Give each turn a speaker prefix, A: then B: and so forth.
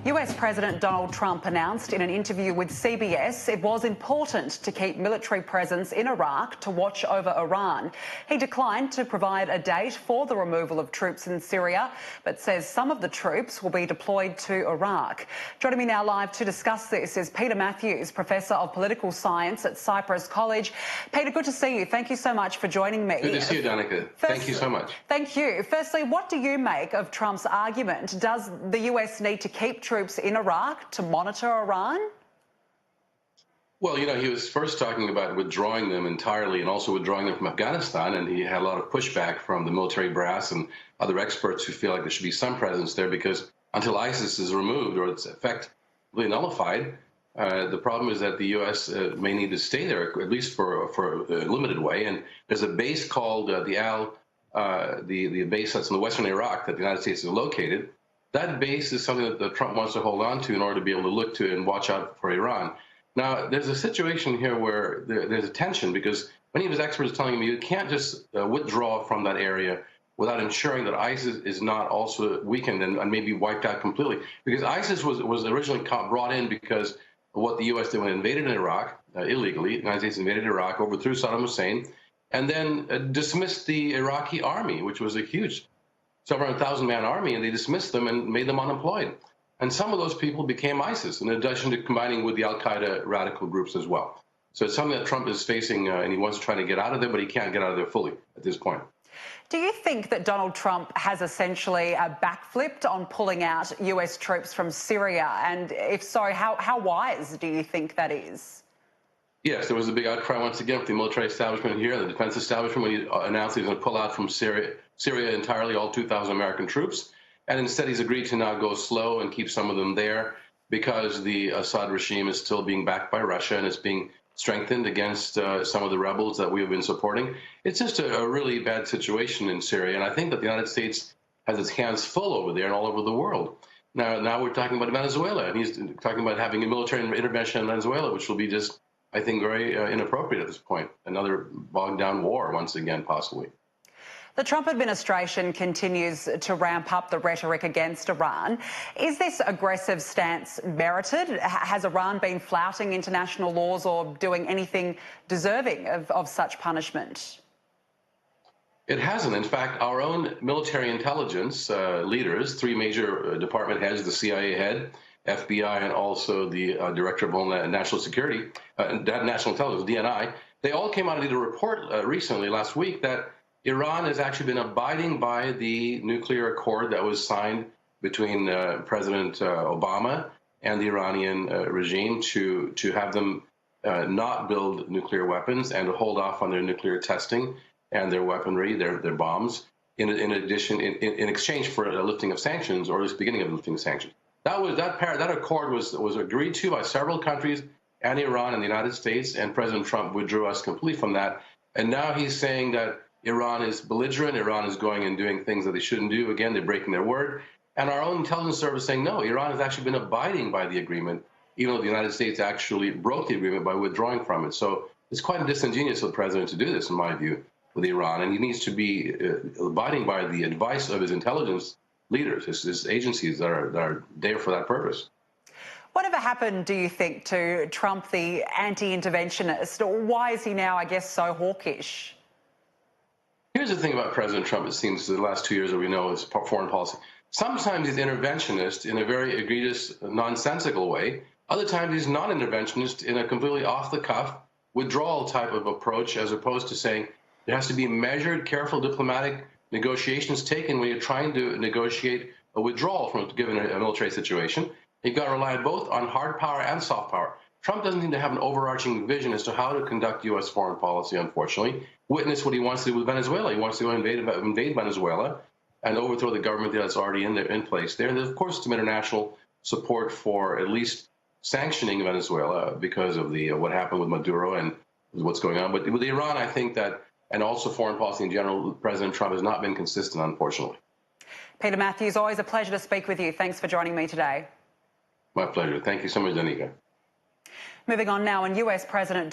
A: US President Donald Trump announced in an interview with CBS it was important to keep military presence in Iraq to watch over Iran. He declined to provide a date for the removal of troops in Syria, but says some of the troops will be deployed to Iraq. Joining me now live to discuss this is Peter Mathews, Professor of Political Science at Cyprus College. Peter, good to see you. Thank you so much for joining me.
B: Good to see you, Danica. Thank you so much.
A: Thank you. Firstly, what do you make of Trump's argument? Does the US need to keep troops in Iraq to monitor Iran?
B: Well, you know, he was first talking about withdrawing them entirely and also withdrawing them from Afghanistan, and he had a lot of pushback from the military brass and other experts who feel like there should be some presence there because until ISIS is removed or its effect really nullified, the problem is that the U.S. May need to stay there, at least for a limited way. And there's a base called the base that's in the western Iraq that the United States is located. That base is something that Trump wants to hold on to in order to be able to look to and watch out for Iran. Now, there's a situation here where there's a tension because many of his experts are telling me you can't just withdraw from that area without ensuring that ISIS is not also weakened and maybe wiped out completely. Because ISIS was originally brought in because of what the U.S. did when it invaded Iraq illegally. The United States invaded Iraq, overthrew Saddam Hussein, and then dismissed the Iraqi army, which was a huge several 100,000-man army, and they dismissed them and made them unemployed. And some of those people became ISIS, in addition to combining with the al-Qaeda radical groups as well. So it's something that Trump is facing, and he wants to try to get out of there, but he can't get out of there fully at this point.
A: Do you think that Donald Trump has essentially backflipped on pulling out US troops from Syria? And if so, how wise do you think that is?
B: Yes, there was a big outcry once again with the military establishment here, the defense establishment, when he announced he was going to pull out from Syria entirely, all 2,000 American troops. And instead, he's agreed to now go slow and keep some of them there because the Assad regime is still being backed by Russia and it's being strengthened against some of the rebels that we have been supporting. It's just a really bad situation in Syria. And I think that the United States has its hands full over there and all over the world. Now we're talking about Venezuela, and he's talking about having a military intervention in Venezuela, which will be just, I think, very inappropriate at this point. Another bogged down war once again, possibly.
A: The Trump administration continues to ramp up the rhetoric against Iran. Is this aggressive stance merited? Has Iran been flouting international laws or doing anything deserving of such punishment?
B: It hasn't. In fact, our own military intelligence leaders, three major department heads, the CIA head, FBI, and also the Director of Homeland National Security, National Intelligence, DNI, they all came out and did a report recently, last week, that Iran has actually been abiding by the nuclear accord that was signed between President Obama and the Iranian regime to have them not build nuclear weapons and to hold off on their nuclear testing and their weaponry, their bombs, in exchange for a lifting of sanctions, or at least beginning of lifting of sanctions. That accord was agreed to by several countries and Iran and the United States, and President Trump withdrew us completely from that. And now he's saying that Iran is belligerent, Iran is going and doing things that they shouldn't do. Again, they're breaking their word. And our own intelligence service saying, no, Iran has actually been abiding by the agreement, even though the United States actually broke the agreement by withdrawing from it. So it's quite disingenuous for the president to do this, in my view, with Iran. And he needs to be abiding by the advice of his intelligence leaders, his agencies that are there for that purpose.
A: Whatever happened, do you think, to Trump, the anti-interventionist? Why is he now, I guess, so hawkish?
B: Here's the thing about President Trump, it seems, the last 2 years that we know his foreign policy. Sometimes he's interventionist in a very egregious, nonsensical way. Other times he's non-interventionist in a completely off-the-cuff, withdrawal type of approach, as opposed to saying there has to be measured, careful diplomatic negotiations taken when you're trying to negotiate a withdrawal from given a military situation. You've got to rely both on hard power and soft power. Trump doesn't seem to have an overarching vision as to how to conduct U.S. foreign policy, unfortunately. Witness what he wants to do with Venezuela. He wants to go invade Venezuela and overthrow the government that's already in place there. And there's, of course, some international support for at least sanctioning Venezuela because of the what happened with Maduro and what's going on. But with Iran, I think that, and also foreign policy in general, President Trump has not been consistent, unfortunately.
A: Peter Mathews, always a pleasure to speak with you. Thanks for joining me today.
B: My pleasure. Thank you so much, Danica.
A: Moving on now, and US President